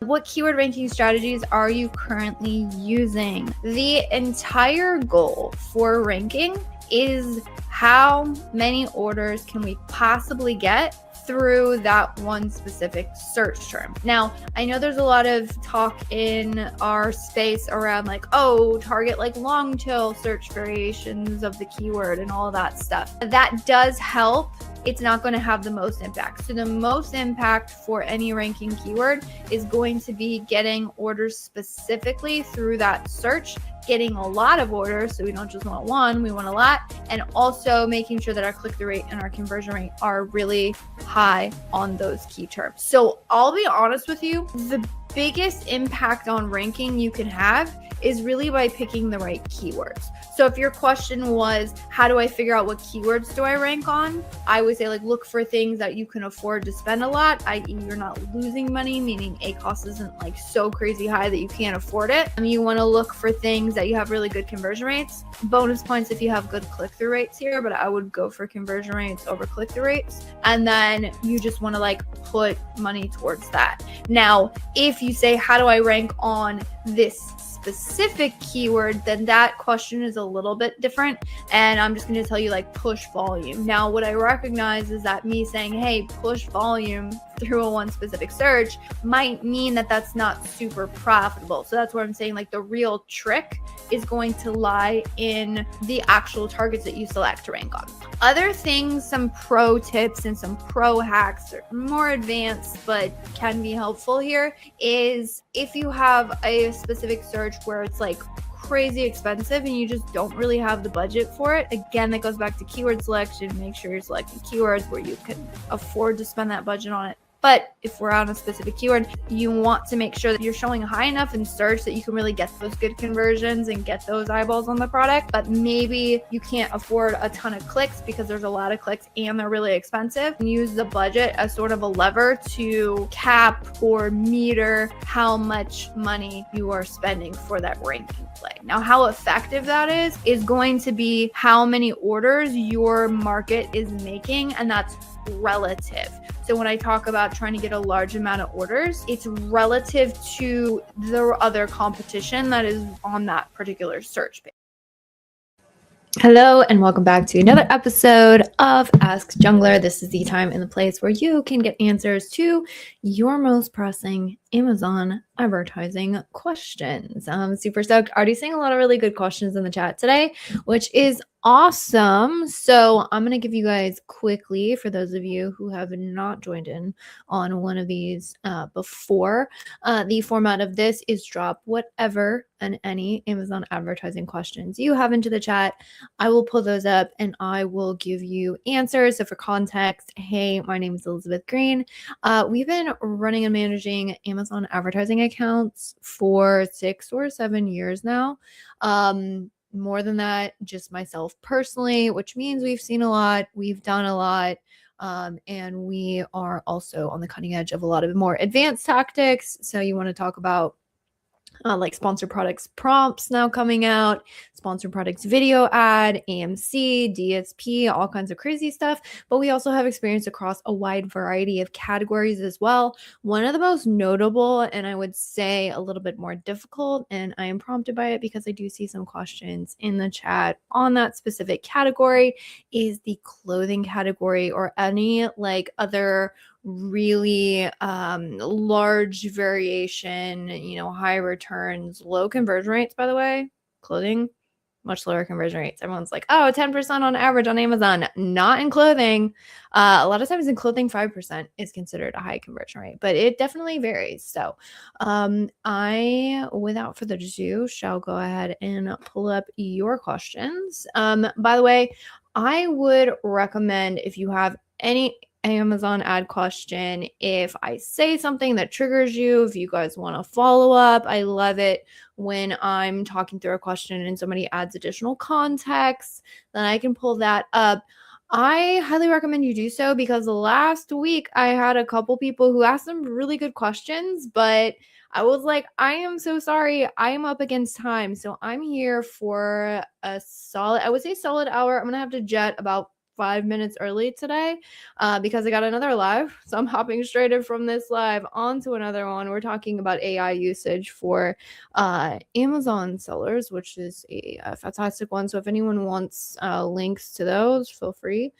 What keyword ranking strategies are you currently using? The entire goal for ranking is how many orders can we possibly get through that one specific search term. Now, I know there's a lot of talk in our space around like, oh, target like long tail search variations of the keyword and all that stuff. That does help. It's not going to have the most impact. So the most impact for any ranking keyword is going to be getting orders specifically through that search, getting a lot of orders. So we don't just want one, we want a lot. And also making sure that our click-through rate and our conversion rate are really high on those key terms. So I'll be honest with you, the biggest impact on ranking you can have is really by picking the right keywords. So if your question was, how do I figure out what keywords do I rank on? I would say like look for things that you can afford to spend a lot, i.e. you're not losing money, meaning ACoS isn't like so crazy high that you can't afford it. And you want to look for things that you have really good conversion rates. Bonus points if you have good click-through rates here, but I would go for conversion rates over click-through rates. And then you just want to like put money towards that. Now, if you say, how do I rank on this specific keyword, then that question is a little bit different. And I'm just going to tell you like push volume. Now, what I recognize is that me saying, hey, push volume through a one specific search might mean that that's not super profitable. So that's where I'm saying like the real trick is going to lie in the actual targets that you select to rank on. Other things, some pro tips and some pro hacks are more advanced but can be helpful here, is if you have a specific search where it's like crazy expensive and you just don't really have the budget for it. Again, that goes back to keyword selection. Make sure you're selecting keywords where you can afford to spend that budget on it. But if we're on a specific keyword, you want to make sure that you're showing high enough in search that you can really get those good conversions and get those eyeballs on the product. But maybe you can't afford a ton of clicks because there's a lot of clicks and they're really expensive. And use the budget as sort of a lever to cap or meter how much money you are spending for that ranking play. Now, how effective that is going to be how many orders your market is making, and that's relative. So when I talk about trying to get a large amount of orders, it's relative to the other competition that is on that particular search page. Hello and welcome back to another episode of Ask Junglr. This is the time and the place where you can get answers to your most pressing Amazon advertising questions. I'm super stoked. Already seeing a lot of really good questions in the chat today, which is awesome. So I'm going to give you guys quickly, for those of you who have not joined in on one of these before, the format of this is drop whatever and any Amazon advertising questions you have into the chat. I will pull those up and I will give you answers. So for context, hey, my name is Elizabeth Greene. We've been running and managing Amazon advertising accounts for 6 or 7 years now. More than that, just myself personally, which means we've seen a lot, we've done a lot, and we are also on the cutting edge of a lot of more advanced tactics. So you want to talk about like sponsored products prompts now coming out, sponsored products video ad, AMC, DSP, all kinds of crazy stuff. But we also have experience across a wide variety of categories as well. One of the most notable, and I would say a little bit more difficult, and I am prompted by it because I do see some questions in the chat on that specific category, is the clothing category or any like other really large variation, high returns, low conversion rates. By the way, clothing, much lower conversion rates. Everyone's like, oh, 10% on average on Amazon. Not in clothing. A lot of times in clothing, 5% is considered a high conversion rate, but it definitely varies. So I, without further ado, shall go ahead and pull up your questions. By the way, I would recommend, if you have any Amazon ad question, if I say something that triggers you, if you guys want to follow up, I love it when I'm talking through a question and somebody adds additional context, then I can pull that up. I highly recommend you do so, because last week I had a couple people who asked some really good questions, but I was like, I am so sorry. I am up against time. So I'm here for a solid, I would say solid hour. I'm going to have to jet about 5 minutes early today because I got another live. So I'm hopping straight in from this live onto another one. We're talking about AI usage for Amazon sellers, which is a fantastic one. So if anyone wants links to those, feel free.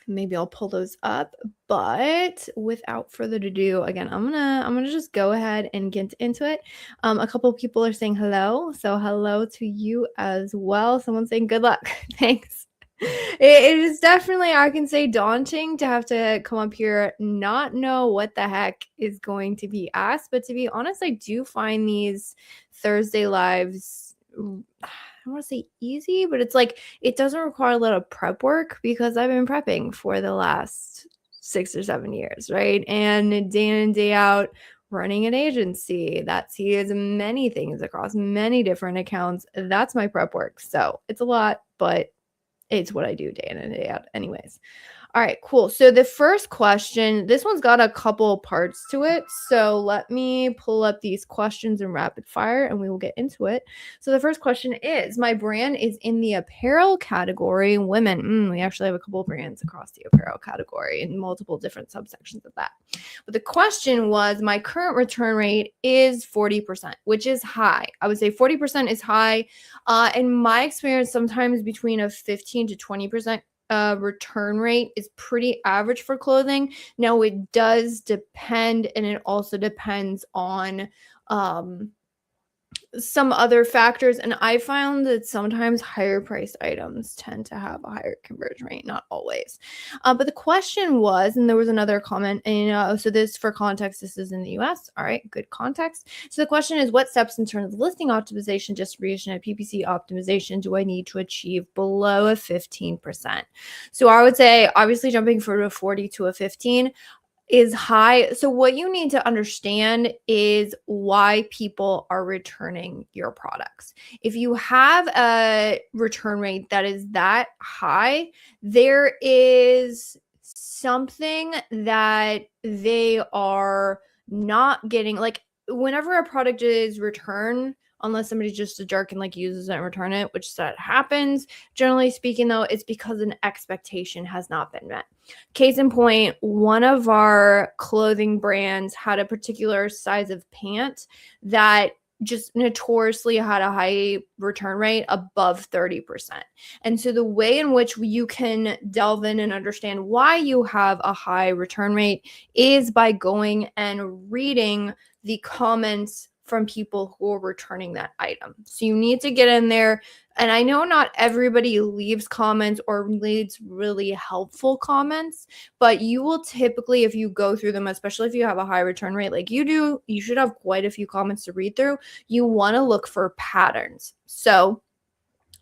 Maybe I'll pull those up, but without further ado, again, I'm gonna just go ahead and get into it. A couple people are saying hello, so hello to you as well. Someone's saying good luck. Thanks. It is definitely, I can say, daunting to have to come up here, not know what the heck is going to be asked. But to be honest, I do find these Thursday lives, I don't want to say easy, but it's like it doesn't require a lot of prep work because I've been prepping for the last 6 or 7 years, right? And day in and day out, running an agency that sees many things across many different accounts. That's my prep work. So it's a lot, but it's what I do day in and day out anyways. All right, cool. So the first question, this one's got a couple parts to it. So let me pull up these questions in rapid fire and we will get into it. So the first question is, my brand is in the apparel category, women. We actually have a couple of brands across the apparel category and multiple different subsections of that. But the question was, my current return rate is 40%, which is high. I would say 40% is high. In my experience, sometimes between a 15 to 20% return rate is pretty average for clothing. Now, it does depend, and it also depends on some other factors, and I found that sometimes higher priced items tend to have a higher conversion rate, not always. But the question was, and there was another comment, and so this, for context, this is in the US. All right, good context. So the question is, what steps in terms of listing optimization, distribution, and PPC optimization do I need to achieve below a 15%? So I would say, obviously, jumping from a 40 to a 15 is high. So what you need to understand is why people are returning your products. If you have a return rate that is that high, there is something that they are not getting. Like, whenever a product is returned, unless somebody's just a jerk and like uses it and return it, which that happens, generally speaking, though, it's because an expectation has not been met. Case in point, one of our clothing brands had a particular size of pant that just notoriously had a high return rate above 30%. And so the way in which you can delve in and understand why you have a high return rate is by going and reading the comments from people who are returning that item. So you need to get in there. And I know not everybody leaves comments or leaves really helpful comments, but you will typically, if you go through them, especially if you have a high return rate like you do, you should have quite a few comments to read through. You want to look for patterns. So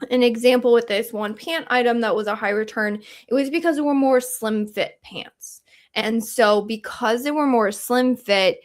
an example with this one pant item that was a high return, it was because there were more slim fit pants. And so because they were more slim fit,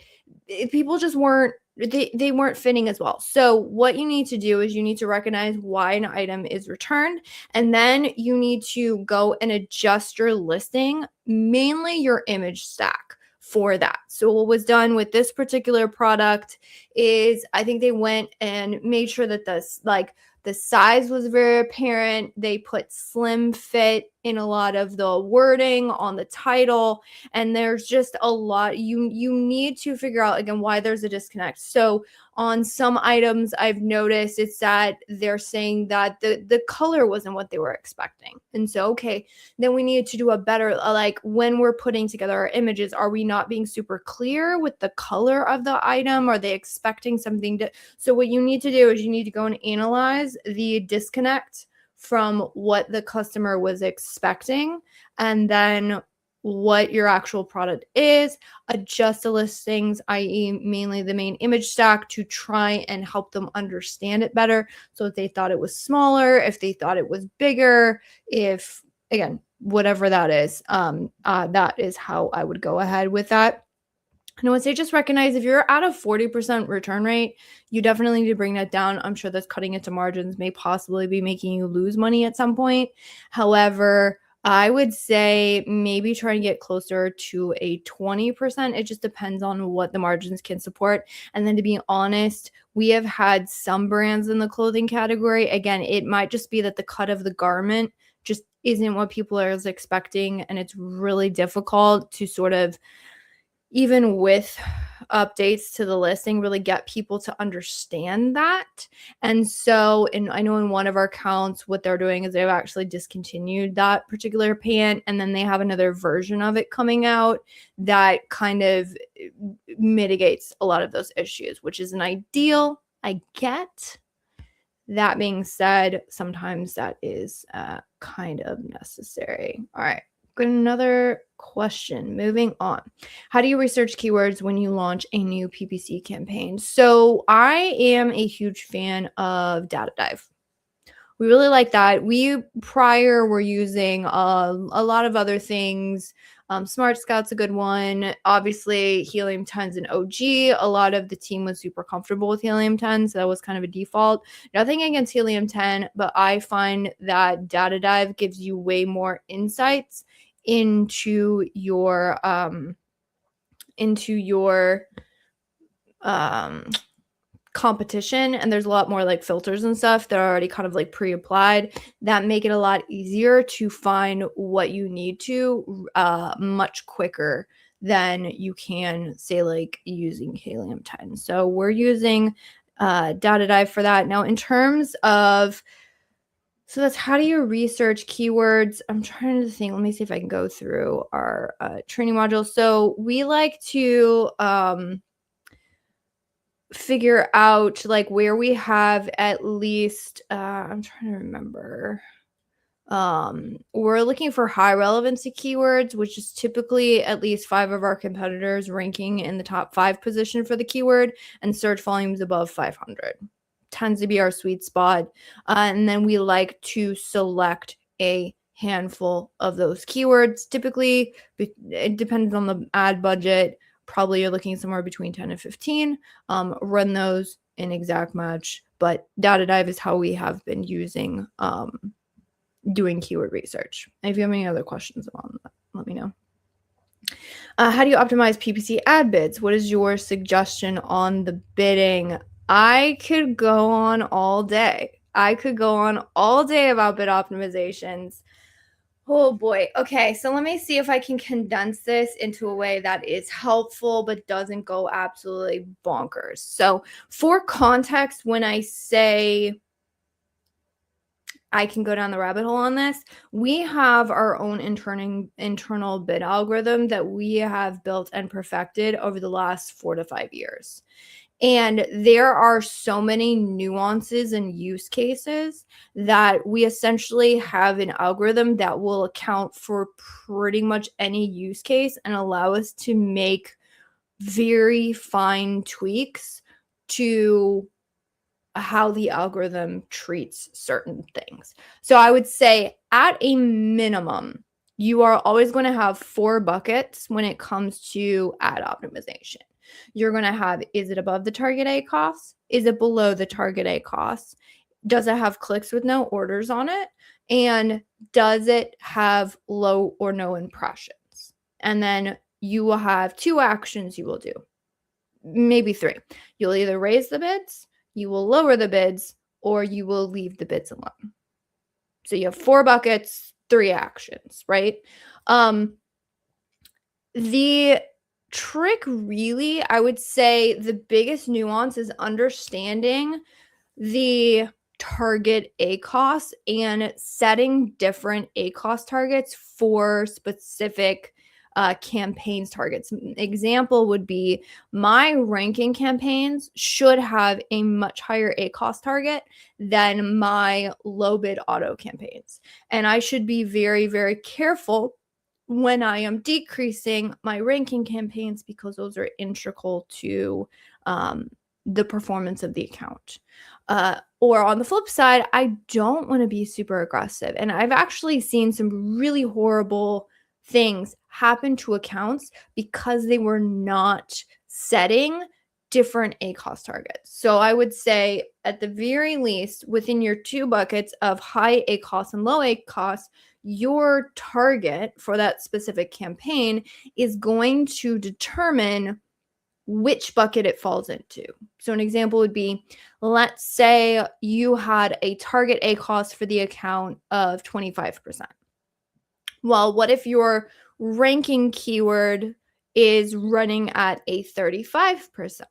people just weren't they weren't fitting as well. So what you need to do is you need to recognize why an item is returned, and then you need to go and adjust your listing, mainly your image stack for that. So what was done with this particular product is I think they went and made sure that the size was very apparent. They put slim fit in a lot of the wording on the title, and there's just a lot you need to figure out, again, why there's a disconnect. So on some items, I've noticed it's that they're saying that the color wasn't what they were expecting. And so, okay, then we need to do a better, like when we're putting together our images, are we not being super clear with the color of the item? Are they expecting something to, so what you need to do is you need to go and analyze the disconnect from what the customer was expecting, and then what your actual product is, adjust the listings, i.e. mainly the main image stack, to try and help them understand it better. So if they thought it was smaller, if they thought it was bigger, if, again, whatever that is, that is how I would go ahead with that. And I would say just recognize if you're at a 40% return rate, you definitely need to bring that down. I'm sure that's cutting into margins, may possibly be making you lose money at some point. However, I would say maybe try and get closer to a 20%. It just depends on what the margins can support. And then, to be honest, we have had some brands in the clothing category. Again, it might just be that the cut of the garment just isn't what people are expecting, and it's really difficult to sort of, even with updates to the listing, really get people to understand that. And so, I know in one of our accounts, what they're doing is they've actually discontinued that particular pant, and then they have another version of it coming out that kind of mitigates a lot of those issues, which isn't ideal. I get. That being said, sometimes that is kind of necessary. All right. Got another question. Moving on. How do you research keywords when you launch a new PPC campaign? So I am a huge fan of Data Dive. We really like that. We prior were using a lot of other things. Smart Scout's a good one. Obviously, Helium 10's an OG. A lot of the team was super comfortable with Helium 10, so that was kind of a default. Nothing against Helium 10, but I find that Data Dive gives you way more insights into your competition, and there's a lot more like filters and stuff that are already kind of like pre-applied that make it a lot easier to find what you need to much quicker than you can say like using Helium 10. So we're using Data Dive for that. Now in terms of, so that's how do you research keywords? I'm trying to think. Let me see if I can go through our training module. So we like to figure out like where we have at least I'm trying to remember. We're looking for high relevancy keywords, which is typically at least 5 of our competitors ranking in the top 5 position for the keyword, and search volumes above 500 tends to be our sweet spot. And then we like to select a handful of those keywords. Typically, it depends on the ad budget. Probably you're looking somewhere between 10 and 15. Run those in exact match, but Data Dive is how we have been using doing keyword research. And if you have any other questions about that, let me know. How do you optimize PPC ad bids? What is your suggestion on the bidding? I could go on all day. about bid optimizations. Oh boy. Okay, so let me see if I can condense this into a way that is helpful but doesn't go absolutely bonkers. So for context, when I say I can go down the rabbit hole on this, we have our own internal bid algorithm that we have built and perfected over the last 4 to 5 years. And there are so many nuances and use cases that we essentially have an algorithm that will account for pretty much any use case and allow us to make very fine tweaks to how the algorithm treats certain things. So I would say at a minimum, you are always going to have 4 buckets when it comes to ad optimization. You're going to have, is it above the target A cost? Is it below the target A cost? Does it have clicks with no orders on it? And does it have low or no impressions? And then you will have 2 actions you will do, maybe 3. You'll either raise the bids, you will lower the bids, or you will leave the bids alone. So you have 4 buckets, 3 actions, right? The trick really, I would say the biggest nuance is understanding the target ACoS and setting different ACoS targets for specific campaigns targets. Example would be my ranking campaigns should have a much higher ACoS target than my low bid auto campaigns. And I should be very, very careful when I am decreasing my ranking campaigns because those are integral to the performance of the account. Or on the flip side, I don't want to be super aggressive. And I've actually seen some really horrible things happen to accounts because they were not setting different ACoS targets. So I would say at the very least, within your 2 buckets of high ACoS and low ACoS, your target for that specific campaign is going to determine which bucket it falls into. So an example would be, let's say you had a target ACoS for the account of 25%. Well, what if your ranking keyword is running at a 35%?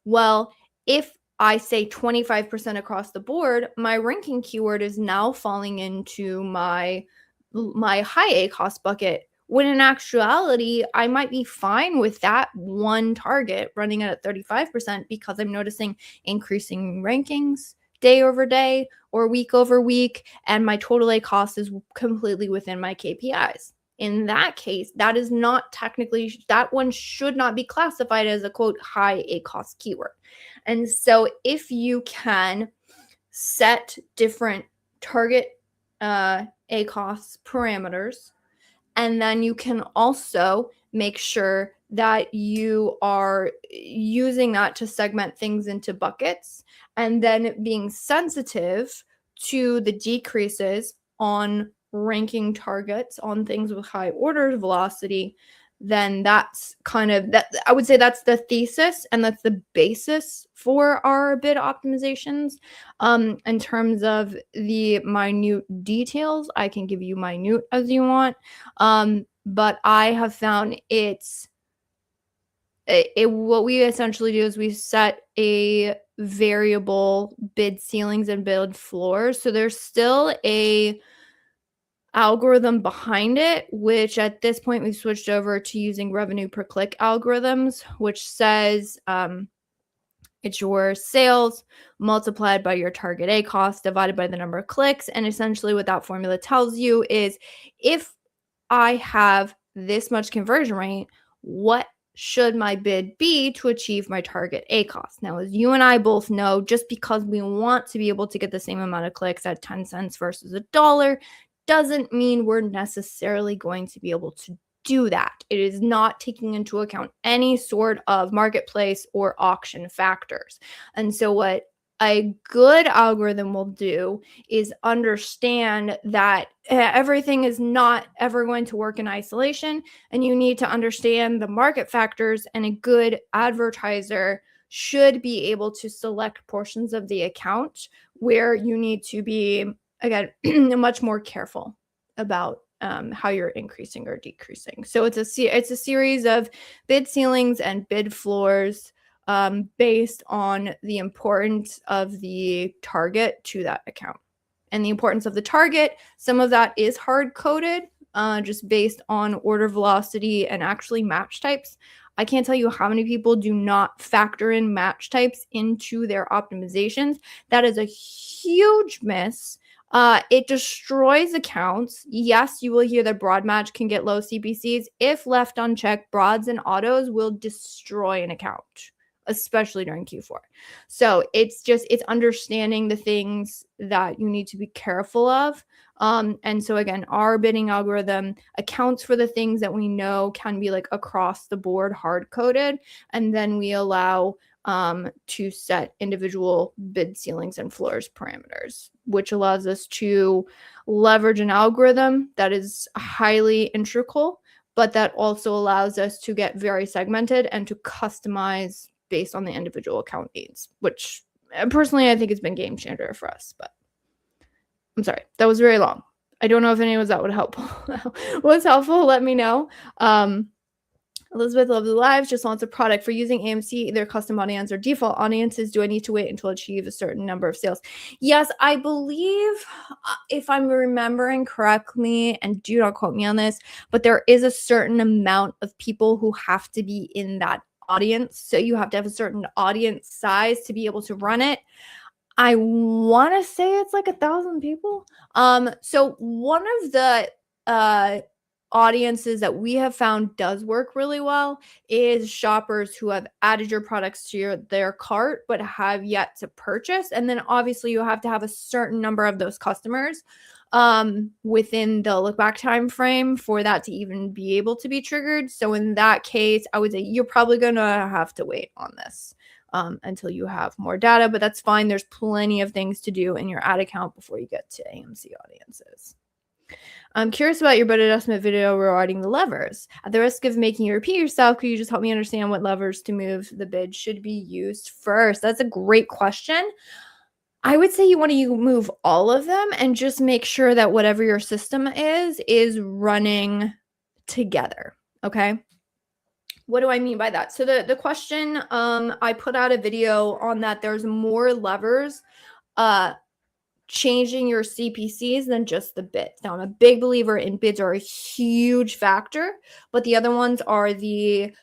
Well, if I say 25% across the board, my ranking keyword is now falling into my high ACoS bucket. When in actuality, I might be fine with that one target running at 35% because I'm noticing increasing rankings day over day or week over week, and my total ACoS is completely within my KPIs. In that case, that is not technically, that one should not be classified as a quote high ACoS keyword. And so if you can set different target ACoS parameters, and then you can also make sure that you are using that to segment things into buckets, and then being sensitive to the decreases on ranking targets on things with high order velocity. Then that's kind of that. I would say that's the thesis and that's the basis for our bid optimizations. In terms of the minute details, I can give you minute as you want. But I have found what we essentially do is we set a variable bid ceilings and bid floors. So there's still a algorithm behind it, which at this point we've switched over to using revenue per click algorithms, which says it's your sales multiplied by your target ACoS divided by the number of clicks. And essentially what that formula tells you is if I have this much conversion rate, what should my bid be to achieve my target ACoS? Now, as you and I both know, just because we want to be able to get the same amount of clicks at 10 cents versus $1 doesn't mean we're necessarily going to be able to do that. It is not taking into account any sort of marketplace or auction factors. And so what a good algorithm will do is understand that everything is not ever going to work in isolation, and you need to understand the market factors, and a good advertiser should be able to select portions of the account where you need to be, again, much more careful about how you're increasing or decreasing. So it's a series of bid ceilings and bid floors based on the importance of the target to that account. And the importance of the target, some of that is hard-coded just based on order velocity and actually match types. I can't tell you how many people do not factor in match types into their optimizations. That is a huge miss. It destroys accounts. Yes, you will hear that broad match can get low CPCs. If left unchecked, broads and autos will destroy an account, especially during Q4. So it's understanding the things that you need to be careful of. And so again, our bidding algorithm accounts for the things that we know can be like across the board hard coded. And then we allow to set individual bid ceilings and floors parameters, which allows us to leverage an algorithm that is highly integral, but that also allows us to get very segmented and to customize based on the individual account needs, which personally I think has been game changer for us. But I'm sorry, that was very long. I don't know if any of that would help. Was helpful, let me know. Elizabeth loves the lives, just wants a product for using AMC, either custom audience or default audiences. Do I need to wait until I achieve a certain number of sales? Yes, I believe, if I'm remembering correctly, and do not quote me on this, but there is a certain amount of people who have to be in that audience. So you have to have a certain audience size to be able to run it. I want to say it's like 1,000 people. So one of the audiences that we have found does work really well is shoppers who have added your products to their cart but have yet to purchase. And then obviously you have to have a certain number of those customers within the look back time frame for that to even be able to be triggered. So in that case, I would say you're probably gonna have to wait on this until you have more data, but that's fine. There's plenty of things to do in your ad account before you get to AMC audiences. I'm curious about your budget estimate video regarding the levers. At the risk of making you repeat yourself, could you just help me understand what levers to move the bid should be used first? That's a great question. I would say you want to move all of them and just make sure that whatever your system is running together. Okay. What do I mean by that? So the question, I put out a video on that. There's more levers changing your CPCs than just the bids. Now, I'm a big believer in bids are a huge factor, but the other ones are the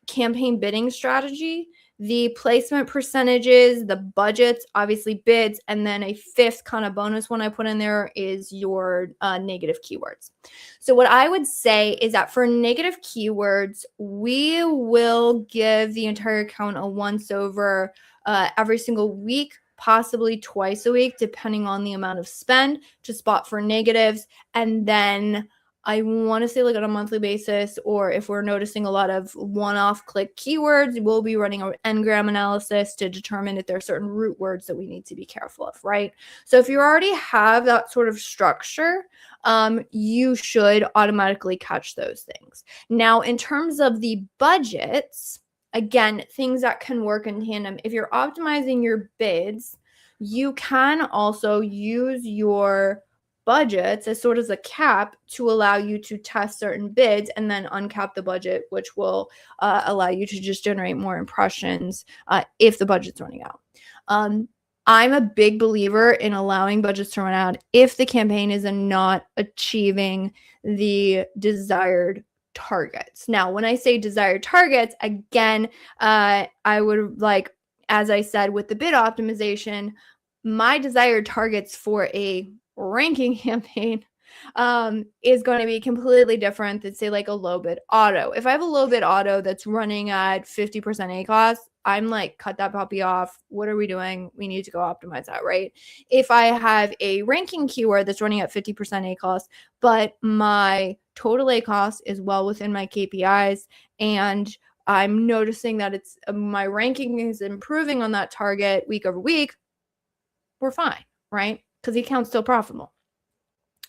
campaign bidding strategy, the placement percentages, the budgets, obviously bids, and then a fifth kind of bonus one I put in there is your negative keywords. So what I would say is that for negative keywords, we will give the entire account a once over every single week, possibly twice a week, depending on the amount of spend to spot for negatives. And then I want to say like on a monthly basis, or if we're noticing a lot of one-off click keywords, we'll be running an n-gram analysis to determine if there are certain root words that we need to be careful of, right? So if you already have that sort of structure, you should automatically catch those things. Now, in terms of the budgets, again, things that can work in tandem. If you're optimizing your bids, you can also use your budgets as sort of a cap to allow you to test certain bids and then uncap the budget, which will allow you to just generate more impressions if the budget's running out. I'm a big believer in allowing budgets to run out if the campaign is not achieving the desired targets. Now, when I say desired targets, again, I would like, as I said, with the bid optimization, my desired targets for a ranking campaign is going to be completely different than say like a low bid auto. If I have a low bid auto that's running at 50% ACoS, I'm like, cut that puppy off. What are we doing? We need to go optimize that, right? If I have a ranking keyword that's running at 50% ACoS, but my total ACoS is well within my KPIs, and I'm noticing that it's my ranking is improving on that target week over week, we're fine, right? Because the account's still profitable.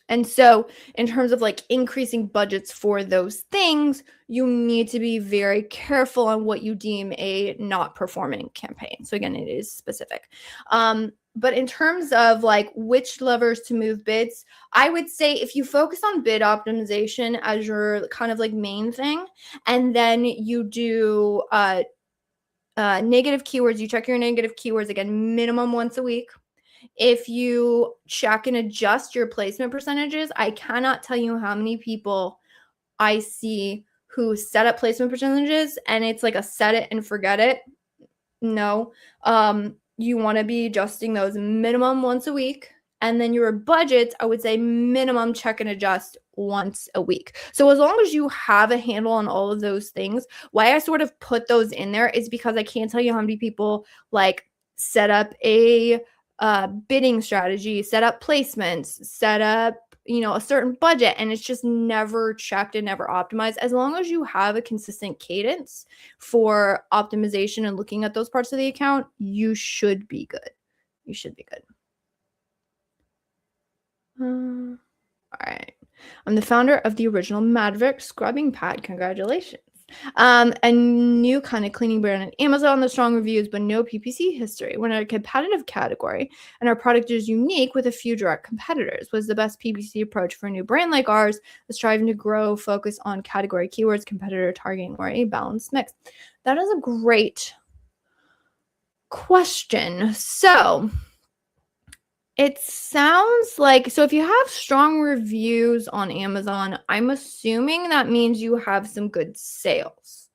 And so in terms of like increasing budgets for those things, you need to be very careful on what you deem a not performing campaign. So again, it is specific. But in terms of like which levers to move bids, I would say if you focus on bid optimization as your kind of like main thing, and then you do negative keywords, you check your negative keywords again, minimum once a week. If you check and adjust your placement percentages, I cannot tell you how many people I see who set up placement percentages and it's like a set it and forget it. No, you want to be adjusting those minimum once a week. And then your budgets, I would say minimum check and adjust once a week. So as long as you have a handle on all of those things, why I sort of put those in there is because I can't tell you how many people like set up a bidding strategy, set up placements, set up, a certain budget, and it's just never checked and never optimized. As long as you have a consistent cadence for optimization and looking at those parts of the account, you should be good. You should be good. All right. I'm the founder of the original Maverick scrubbing pad. Congratulations. A new kind of cleaning brand on Amazon, the strong reviews, but no PPC history. We're in a competitive category, and our product is unique with a few direct competitors. Was the best PPC approach for a new brand like ours, striving to grow, focus on category keywords, competitor targeting, or a balanced mix? That is a great question. So it sounds like, so if you have strong reviews on Amazon, I'm assuming that means you have some good sales,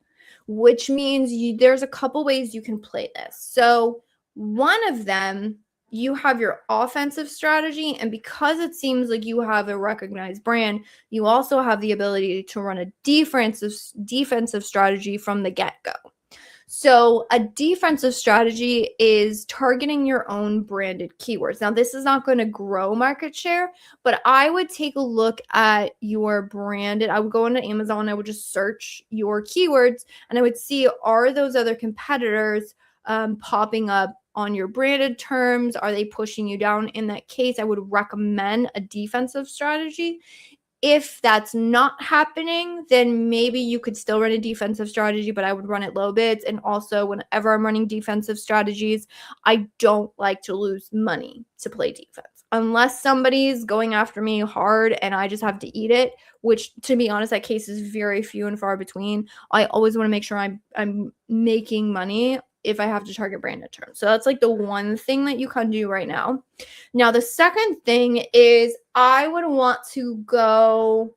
which means there's a couple ways you can play this. So one of them, you have your offensive strategy, and because it seems like you have a recognized brand, you also have the ability to run a defensive strategy from the get-go. So a defensive strategy is targeting your own branded keywords. Now, this is not going to grow market share, but I would take a look at your branded. I would go into Amazon, I would just search your keywords, and I would see, are those other competitors popping up on your branded terms? Are they pushing you down? In that case, I would recommend a defensive strategy. If that's not happening, then maybe you could still run a defensive strategy, but I would run it low bids. And also, whenever I'm running defensive strategies, I don't like to lose money to play defense. Unless somebody's going after me hard and I just have to eat it, which, to be honest, that case is very few and far between. I always want to make sure I'm making money if I have to target branded terms. So that's like the one thing that you can do right now. Now, the second thing is I would want to go,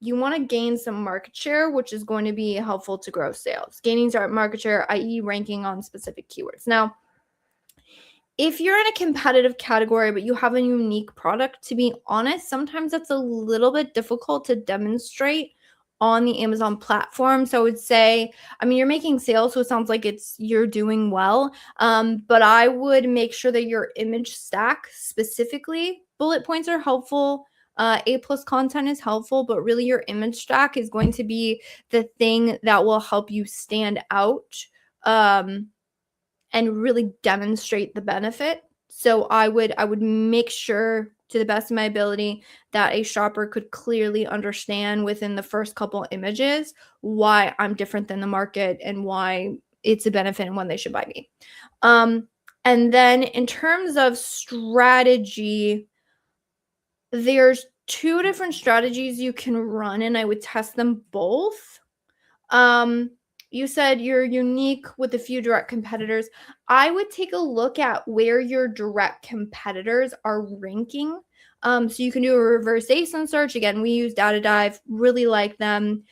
you want to gain some market share, which is going to be helpful to grow sales. Gaining market share, i.e. ranking on specific keywords. Now, if you're in a competitive category, but you have a unique product, to be honest, sometimes that's a little bit difficult to demonstrate on the Amazon platform. So I would say, I mean, you're making sales, so it sounds like you're doing well. But I would make sure that your image stack, specifically, bullet points are helpful. A+ content is helpful, but really your image stack is going to be the thing that will help you stand out and really demonstrate the benefit. So I would make sure, to the best of my ability, that a shopper could clearly understand within the first couple images why I'm different than the market and why it's a benefit and when they should buy me. And then in terms of strategy, there's two different strategies you can run, and I would test them both. You said you're unique with a few direct competitors. I would take a look at where your direct competitors are ranking. So you can do a reverse ASIN search. Again, we use Data Dive, really like them.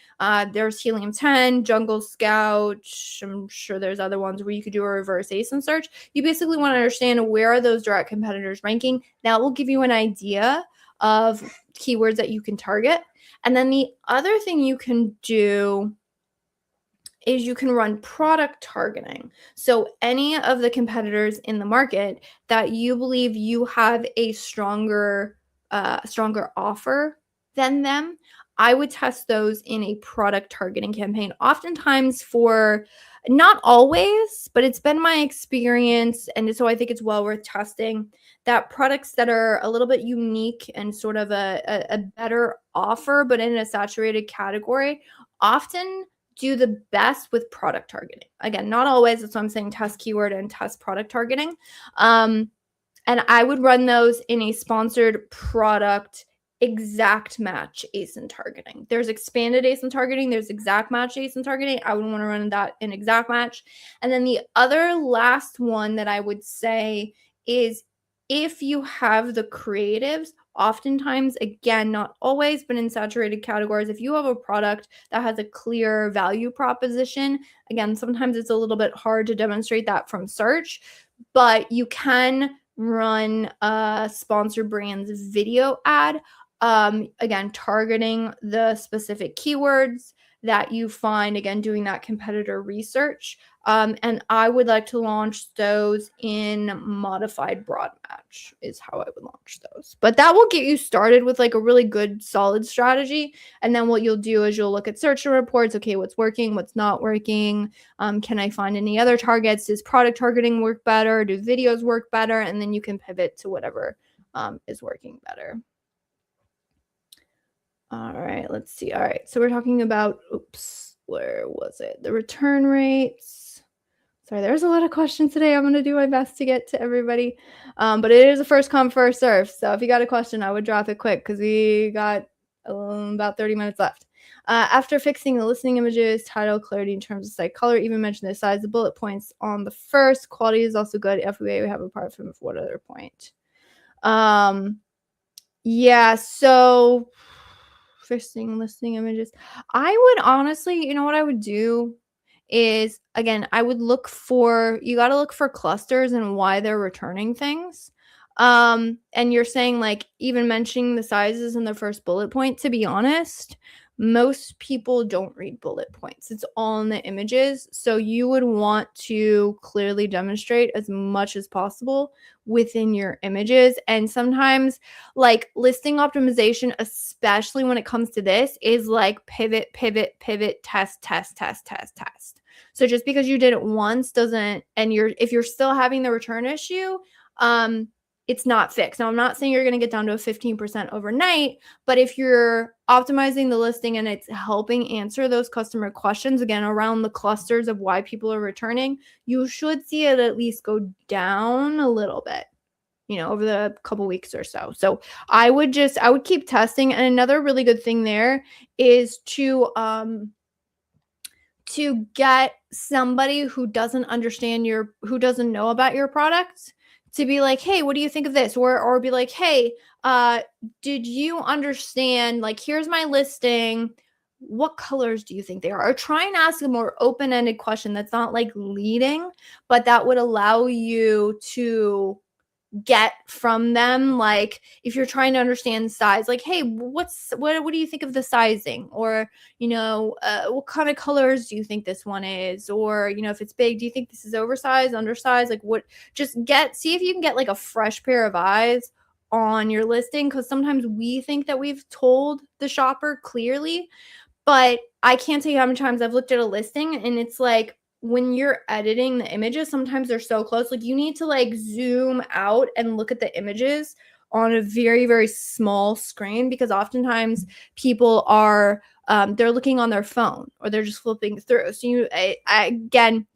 There's Helium 10, Jungle Scout. I'm sure there's other ones where you could do a reverse ASIN search. You basically want to understand where are those direct competitors ranking. That will give you an idea of keywords that you can target. And then the other thing you can do is you can run product targeting. So any of the competitors in the market that you believe you have a stronger offer than them, I would test those in a product targeting campaign. Oftentimes, for not always, but it's been my experience, and so I think it's well worth testing, that products that are a little bit unique and sort of a better offer, but in a saturated category, often do the best with product targeting. Again, not always. That's why I'm saying test keyword and test product targeting. And I would run those in a sponsored product exact match ASIN targeting. There's expanded ASIN targeting. There's exact match ASIN targeting. I would want to run that in exact match. And then the other last one that I would say is, if you have the creatives, oftentimes, again, not always, but in saturated categories, if you have a product that has a clear value proposition, again, sometimes it's a little bit hard to demonstrate that from search, but you can run a sponsored brands video ad, again, targeting the specific keywords that you find, again, doing that competitor research. And I would like to launch those in modified broad match is how I would launch those. But that will get you started with like a really good, solid strategy. And then what you'll do is you'll look at search reports. Okay, what's working, what's not working? Can I find any other targets? Does product targeting work better? Do videos work better? And then you can pivot to whatever is working better. All right, let's see. All right, so we're talking about, where was it? The return rates. Sorry, there's a lot of questions today. I'm going to do my best to get to everybody. But it is a first come, first serve. So if you got a question, I would drop it quick because we got about 30 minutes left. After fixing the listening images, title, clarity in terms of site color, even mention the size of bullet points on the first. Quality is also good. FBA we have apart from what other point? Yeah, so fixing listening images. I would honestly, you know what I would do is, again, I would look for, you got to look for clusters and why they're returning things. And you're saying like even mentioning the sizes in the first bullet point, to be honest, most people don't read bullet points. It's all in the images. So you would want to clearly demonstrate as much as possible within your images. And sometimes like listing optimization, especially when it comes to this, is like pivot, pivot, pivot, test, test, test, test, test. So just because you did it once doesn't, and if you're still having the return issue, it's not fixed. Now, I'm not saying you're going to get down to a 15% overnight, but if you're optimizing the listing and it's helping answer those customer questions, again, around the clusters of why people are returning, you should see it at least go down a little bit, over the couple weeks or so. So I would keep testing. And another really good thing there is to get somebody who doesn't know about your product to be like, hey, what do you think of this? Or be like, hey, did you understand, like, here's my listing. What colors do you think they are? Or try and ask a more open-ended question that's not like leading, but that would allow you to get from them, like, if you're trying to understand size, like, hey, what do you think of the sizing? Or what kind of colors do you think this one is? Or if it's big, do you think this is oversized, undersized? Like, what, just see if you can get like a fresh pair of eyes on your listing, because sometimes we think that we've told the shopper clearly, but I can't tell you how many times I've looked at a listing and it's like, when you're editing the images, sometimes they're so close. Like, you need to like zoom out and look at the images on a very, very small screen, because oftentimes people are, they're looking on their phone or they're just flipping through. So again,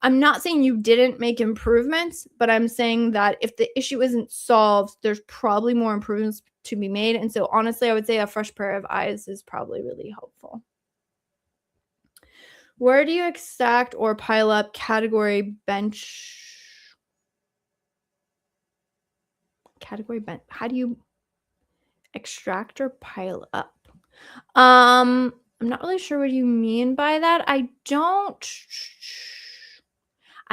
I'm not saying you didn't make improvements, but I'm saying that if the issue isn't solved, there's probably more improvements to be made. And so honestly, I would say a fresh pair of eyes is probably really helpful. Where do you extract or pile up category bench? How do you extract or pile up? I'm not really sure what you mean by that. I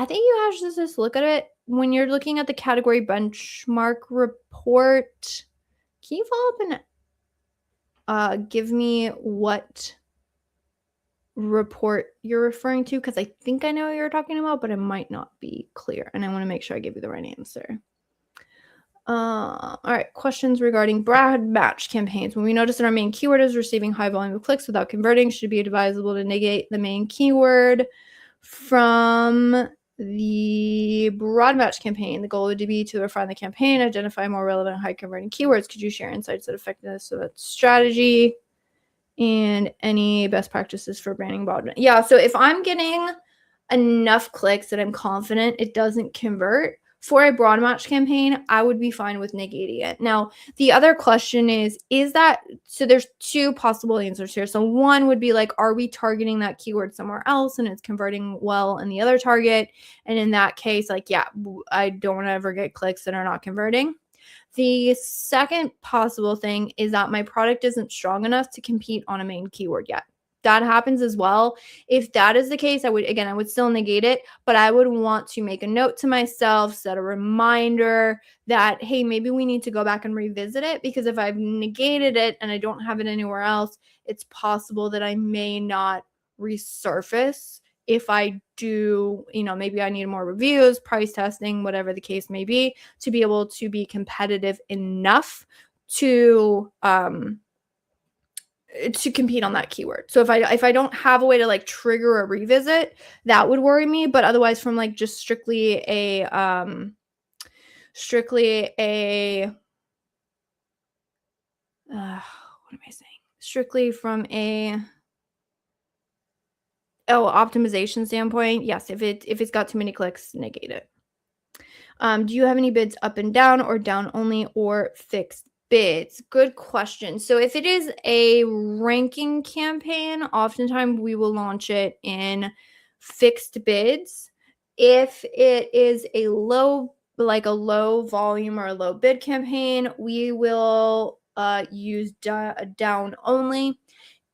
think you have to just look at it when you're looking at the category benchmark report. Can you follow up and give me what report you're referring to? Because I think I know what you're talking about, but it might not be clear, and I want to make sure I give you the right answer. All right, questions regarding broad match campaigns. When we notice that our main keyword is receiving high volume of clicks without converting, should it be advisable to negate the main keyword from the broad match campaign? The goal would be to refine the campaign, identify more relevant high converting keywords. Could you share insights that effectiveness of that strategy and any best practices for branding broad? Yeah, so if I'm getting enough clicks that I'm confident it doesn't convert for a broad match campaign, I would be fine with negating it. Now, the other question is that, so there's two possible answers here. So one would be like, are we targeting that keyword somewhere else and it's converting well in the other target? And in that case, like, yeah, I don't want to ever get clicks that are not converting. The second possible thing is that my product isn't strong enough to compete on a main keyword yet. That happens as well. If that is the case, I would still negate it, but I would want to make a note to myself, set a reminder that, hey, maybe we need to go back and revisit it, because if I've negated it and I don't have it anywhere else, it's possible that I may not resurface. If I do, maybe I need more reviews, price testing, whatever the case may be, to be able to be competitive enough to compete on that keyword. So if I don't have a way to like trigger a revisit, that would worry me. But otherwise, from like just strictly a what am I saying? Strictly from a optimization standpoint, yes, if it's got too many clicks, negate it. Do you have any bids up and down, or down only, or fixed bids? Good question. So if it is a ranking campaign, oftentimes we will launch it in fixed bids. If it is a low volume or a low bid campaign, we will use down only.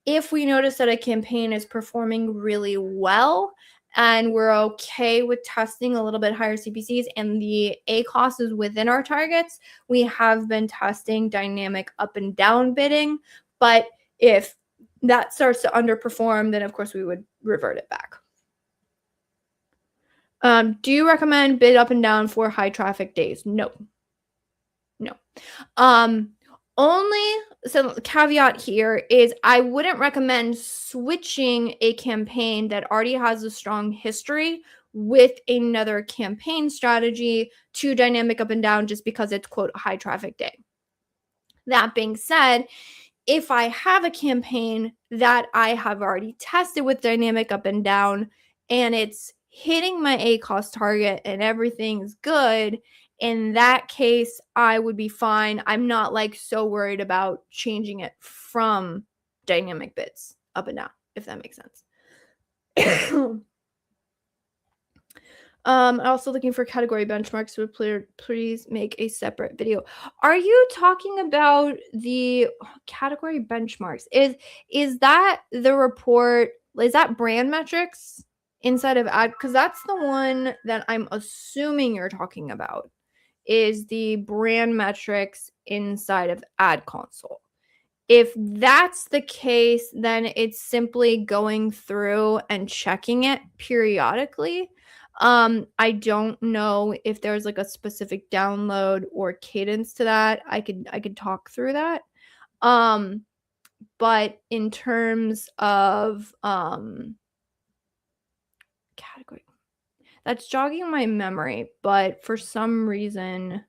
If we notice that a campaign is performing really well and we're okay with testing a little bit higher CPCs and the ACoS is within our targets, we have been testing dynamic up and down bidding. But if that starts to underperform, then of course we would revert it back. Do you recommend bid up and down for high traffic days? No. So the caveat here is I wouldn't recommend switching a campaign that already has a strong history with another campaign strategy to dynamic up and down just because it's, quote, a high traffic day. That being said, if I have a campaign that I have already tested with dynamic up and down and it's hitting my ACoS target and everything's good, in that case, I would be fine. I'm not like so worried about changing it from dynamic bids up and down, if that makes sense. Also looking for category benchmarks. Would please make a separate video. Are you talking about the category benchmarks? Is that the report? Is that brand metrics inside of ad? Because that's the one that I'm assuming you're talking about. Is the brand metrics inside of ad console. If that's the case, then it's simply going through and checking it periodically. I don't know if there's like a specific download or cadence to that. I could talk through that. But in terms of category, that's jogging my memory, but for some reason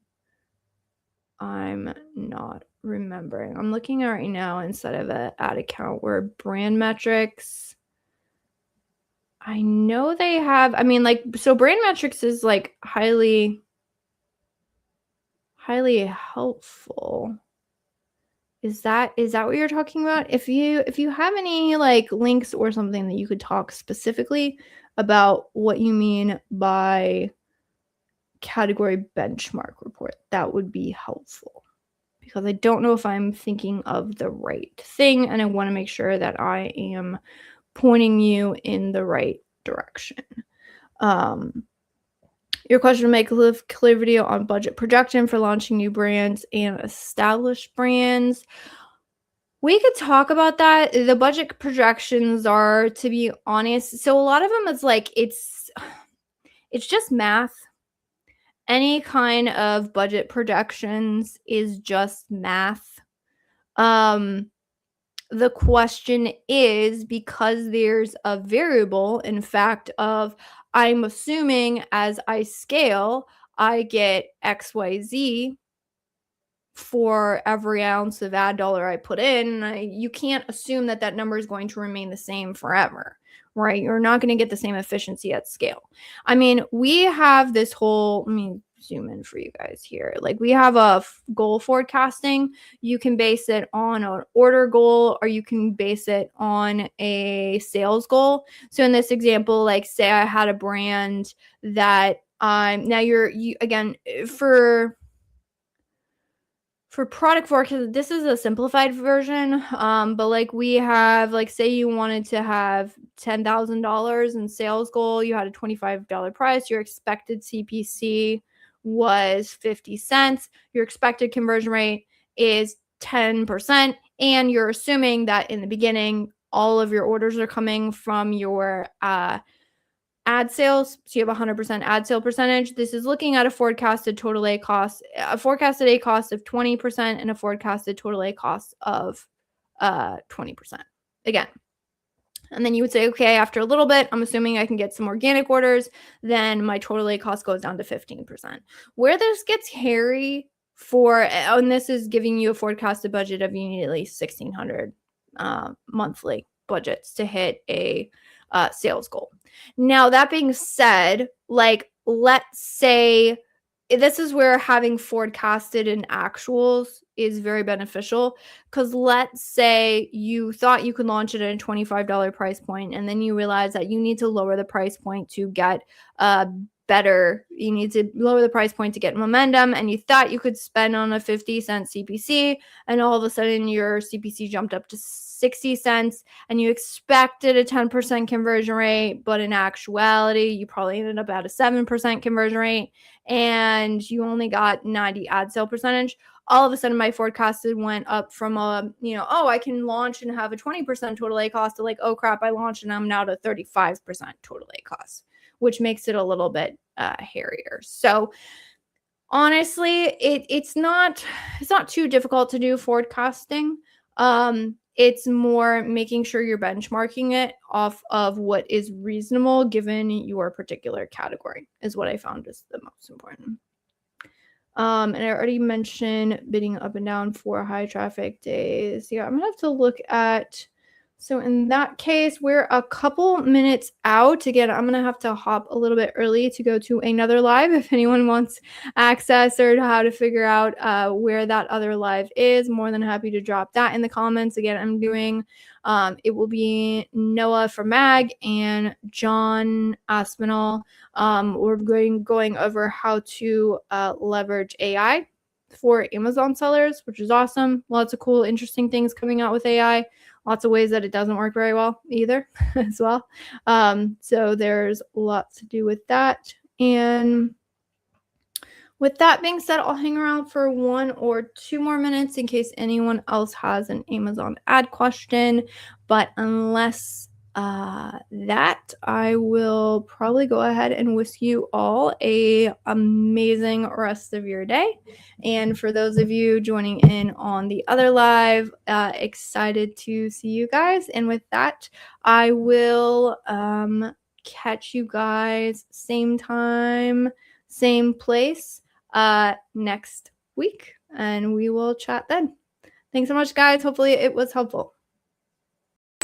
I'm not remembering. I'm looking at right now instead of an ad account where brand metrics. I know they have, I mean, like, so brand metrics is like highly helpful. Is that what you're talking about? If you have any like links or something that you could talk specifically about what you mean by category benchmark report, that would be helpful, because I don't know if I'm thinking of the right thing and I want to make sure that I am pointing you in the right direction. Your question, make a clear video on budget projection for launching new brands and established brands. We could talk about that. The budget projections are, to be honest, so a lot of them is like, it's just math. Any kind of budget projections is just math. The question is, because there's a variable, in fact, of I'm assuming as I scale, I get XYZ for every ounce of ad dollar I put in. You can't assume that that number is going to remain the same forever, right? You're not going to get the same efficiency at scale. I mean, we have this whole, let me zoom in for you guys here. Like, we have a goal forecasting. You can base it on an order goal, or you can base it on a sales goal. So in this example, like, say I had a brand that now you again, for product forecast, this is a simplified version, but like, we have, like, say you wanted to have $10,000 in sales goal, you had a $25 price, your expected CPC was 50 cents, your expected conversion rate is 10%, and you're assuming that in the beginning all of your orders are coming from your ad sales, so you have 100% ad sale percentage. This is looking at a forecasted total ACoS, a forecasted ACoS of 20% and a forecasted total ACoS of 20%. Again, and then you would say, okay, after a little bit, I'm assuming I can get some organic orders, then my total ACoS goes down to 15%. Where this gets hairy and this is giving you a forecasted budget of, you need at least 1,600 monthly budgets to hit a sales goal. Now, that being said, like, let's say this is where having forecasted and actuals is very beneficial, because let's say you thought you could launch it at a $25 price point, and then you realize that you need to lower the price point to get you need to lower the price point to get momentum, and you thought you could spend on a 50-cent CPC, and all of a sudden your CPC jumped up to 60 cents, and you expected a 10% conversion rate, but in actuality you probably ended up at a 7% conversion rate, and you only got 90 ad sale percentage. All of a sudden my forecasted went up from I can launch and have a 20% total ACoS to, like, oh crap, I launched and I'm now to 35% total ACoS, which makes it a little bit hairier. So honestly, it's not too difficult to do forecasting. It's more making sure you're benchmarking it off of what is reasonable given your particular category is what I found is the most important. And I already mentioned bidding up and down for high traffic days. Yeah, I'm gonna have to look at, so in that case, we're a couple minutes out. Again, I'm gonna have to hop a little bit early to go to another live if anyone wants access or how to figure out where that other live is. More than happy to drop that in the comments. Again, I'm doing, it will be Noah from Mag and John Aspinall. We're going over how to leverage AI for Amazon sellers, which is awesome. Lots of cool, interesting things coming out with AI. Lots of ways that it doesn't work very well either as well. So there's lots to do with that. And with that being said, I'll hang around for 1 or 2 more minutes in case anyone else has an Amazon ad question. But unless that, I will probably go ahead and wish you all a amazing rest of your day. And for those of you joining in on the other live, excited to see you guys. And with that, I will catch you guys same time, same place next week, and we will chat then. Thanks so much, guys. Hopefully it was helpful.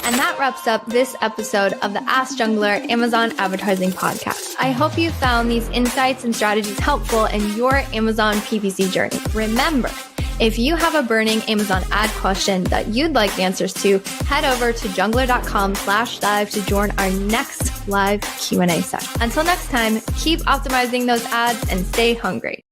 And that wraps up this episode of the Ask Junglr Amazon Advertising Podcast. I hope you found these insights and strategies helpful in your Amazon PPC journey. Remember, if you have a burning Amazon ad question that you'd like answers to, head over to junglr.com/live to join our next live Q&A session. Until next time, keep optimizing those ads and stay hungry.